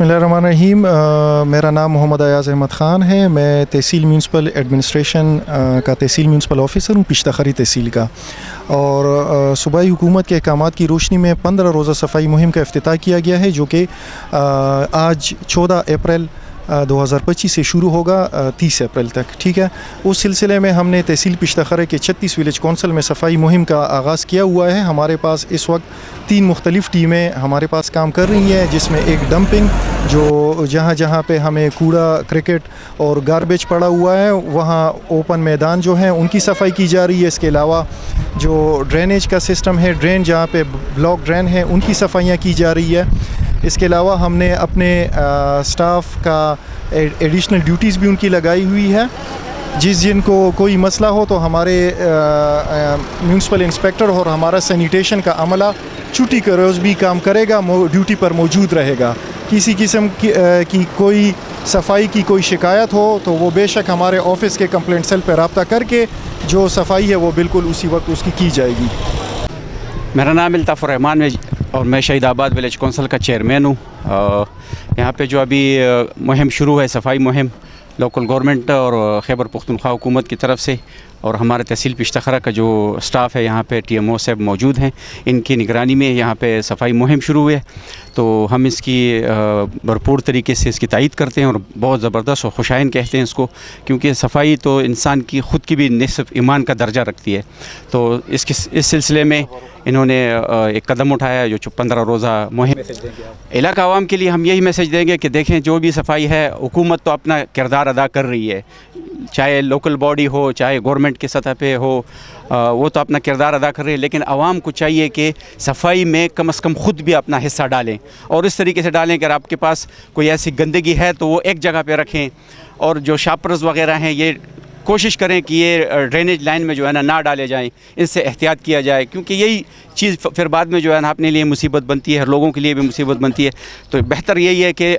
बिस्मिल्लाहिर्रहमानिर्रहीम। मेरा नाम मोहम्मद अयाज़ अहमद ख़ान है। मैं तहसील म्यूनसिपल एडमिनिस्ट्रेशन का तहसील म्यूनसिपल ऑफ़िसर हूँ, पिश्तखरी तहसील का। और सूबाई हुकूमत के अहकामात की रोशनी में 15 रोज़ा सफाई मुहिम का इफ्तिताह किया गया है, जो कि आज 14 अप्रैल 2025 से शुरू होगा 30 अप्रैल तक। ठीक है, उस सिलसिले में हमने तहसील पिश्तखरे के 36 विलेज कौंसल में सफाई मुहिम का आगाज़ किया हुआ है। हमारे पास इस वक्त 3 मुख्तलिफ़ टीमें हमारे पास काम कर रही हैं, जिसमें एक डंपिंग, जो जहाँ जहाँ पे हमें कूड़ा, क्रिकेट और गार्बेज पड़ा हुआ है, वहाँ ओपन मैदान जो हैं उनकी सफाई की जा रही है। इसके अलावा जो ड्रेनेज का सिस्टम है, ड्रेन जहाँ पे ब्लॉक ड्रेन है, उनकी सफाइयाँ की जा रही है। इसके अलावा हमने अपने स्टाफ का एडिशनल ड्यूटीज़ भी उनकी लगाई हुई है। जिनको कोई मसला हो तो हमारे म्यूनसिपल इंस्पेक्टर और हमारा सैनिटेशन का अमला छुट्टी के रोज़ भी काम करेगा, ड्यूटी पर मौजूद रहेगा। किसी किस्म की कोई सफाई की कोई शिकायत हो तो वो बेशक हमारे ऑफ़िस के कंप्लेंट सेल पर रब्ता करके जो सफाई है वो बिल्कुल उसी वक्त उसकी की जाएगी। मेरा नाम अल्ताफ़ुर रहमान है और मैं शहीदाबाद विलेज कौंसिल का चेयरमैन हूँ। यहाँ पे जो अभी मुहिम शुरू है, सफाई मुहिम, लोकल गवर्नमेंट और खैबर पख्तूनख्वा हुकूमत की तरफ से, और हमारे तहसील पिश्तखरा का जो स्टाफ है यहाँ पे TMO साहब मौजूद हैं, इनकी निगरानी में यहाँ पे सफाई मुहिम शुरू हुई है। तो हम इसकी भरपूर तरीके से इसकी तायीद करते हैं और बहुत ज़बरदस्त और खुशाइन कहते हैं इसको, क्योंकि सफाई तो इंसान की ख़ुद की भी निस्फ़ ईमान का दर्जा रखती है। तो इस सिलसिले में इन्होंने एक कदम उठाया जो 15 रोज़ा मुहिम। इलाका आवाम के लिए हम यही मैसेज देंगे कि देखें, जो भी सफाई है, हुकूमत तो अपना किरदार अदा कर रही है, चाहे लोकल बॉडी हो, चाहे गवर्नमेंट की सतह पे हो, वो तो अपना किरदार अदा कर रही है, लेकिन आवाम को चाहिए कि सफाई में कम से कम ख़ुद भी अपना हिस्सा डालें, और इस तरीके से डालें कि अगर आपके पास कोई ऐसी गंदगी है तो वो एक जगह पे रखें, और जो शापर्स वगैरह हैं ये कोशिश करें कि ये ड्रेनेज लाइन में जो है ना डाले जाएं, इनसे एहतियात किया जाए, क्योंकि यही चीज़ फिर बाद में जो है ना अपने लिए मुसीबत बनती है, लोगों के लिए भी मुसीबत बनती है। तो बेहतर यही है कि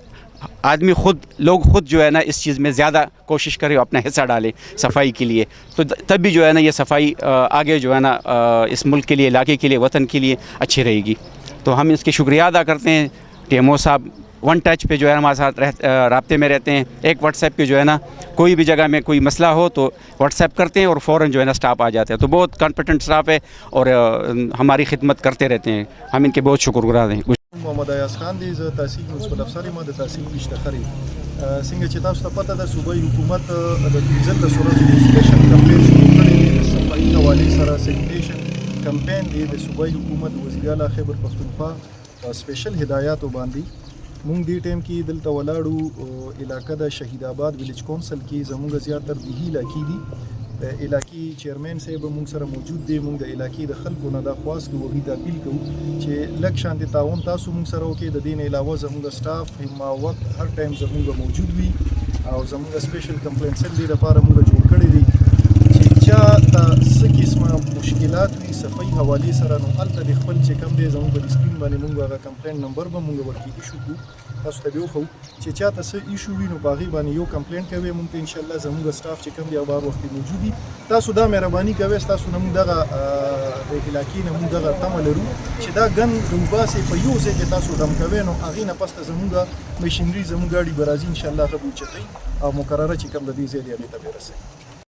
आदमी लोग ख़ुद जो है ना इस चीज़ में ज़्यादा कोशिश करें, अपना हिस्सा डालें सफाई के लिए, तो तब भी जो है ना ये सफाई आगे जो है ना इस मुल्क के लिए, इलाके के लिए, वतन के लिए अच्छी रहेगी। तो हम इसके शुक्रिया अदा करते हैं। TMO साहब वन टच पे जो है हमारे साथ राब्ते में रहते हैं। एक व्हाट्सएप पे जो है ना कोई भी जगह में कोई मसला हो तो व्हाट्सएप करते हैं और फ़ौरन जो है ना स्टाफ आ जाते हैं। तो बहुत कॉम्पिटेंट स्टाफ है और हमारी खिदमत करते रहते हैं। हम इनके बहुत शुक्रगुजार हैं। मोहम्मद अयाज़ ख़ान دی ز تحصیل म्यूनसिपल افسر یم د تحصیل पिश्तखरी। څنګه چې تاسو ته پته ده، صوبایي حکومت د ډیزل د سورج سپیشل کمپین شروع کړی دی د صفایي حوالې سره سینیټیشن کمپین دی د صوبایي حکومت وزیر اعلی خیبر پختونخوا سپیشل هدایاتو باندې مونږ دې ټیم کې دلته ولاړو علاقه د شهیدآباد ویلیج کونسل کې زموږ زیاتر دهي علاقې دي. علاقی چیئرمین صاحب مونږ سره موجود دی. مونږ د علاقې د خلکو نه دا خواست کوو، هغوی ته اپیل کوو چې لږ شانتې تعاون تاسو مونږ سره وکړئ. د دې نه علاوه زموږ سټاف ما وخت هر ټایم زموږ موجود وي، او زموږ سپیشل کمپلینټ سیل دې لپاره مونږ جوړ کړی دی چې چا ته څه قسمه مشکلات وي صفایي حوالې سره، نو هلته د خپل چې کوم دی زموږ په سکرین باندې مونږ هغه کمپلینټ نمبر به مونږ ورکې ایشو کړو، تاسو ته به وښیو چې چا ته څه ایشو وي، نو په هغې باندې یو کمپلینټ کوئ. مونږ ته انشاءالله زموږ سټاف چې کوم دی هغه هر وخت موجود دي. تاسو دا مهرباني کوئ، ستاسو نه مونږ دغه د علاقې نه مونږ دغه تمه لرو چې دا ګند روباسې په یو ځای کې تاسو ډم کوئ، نو هغې نه پس ته زموږ مشینري، زموږ ګاډي به راځي، انشاءالله هغه به اوچتوي او مقرره چې کوم د دې ځای دی هغې ته به رسوي.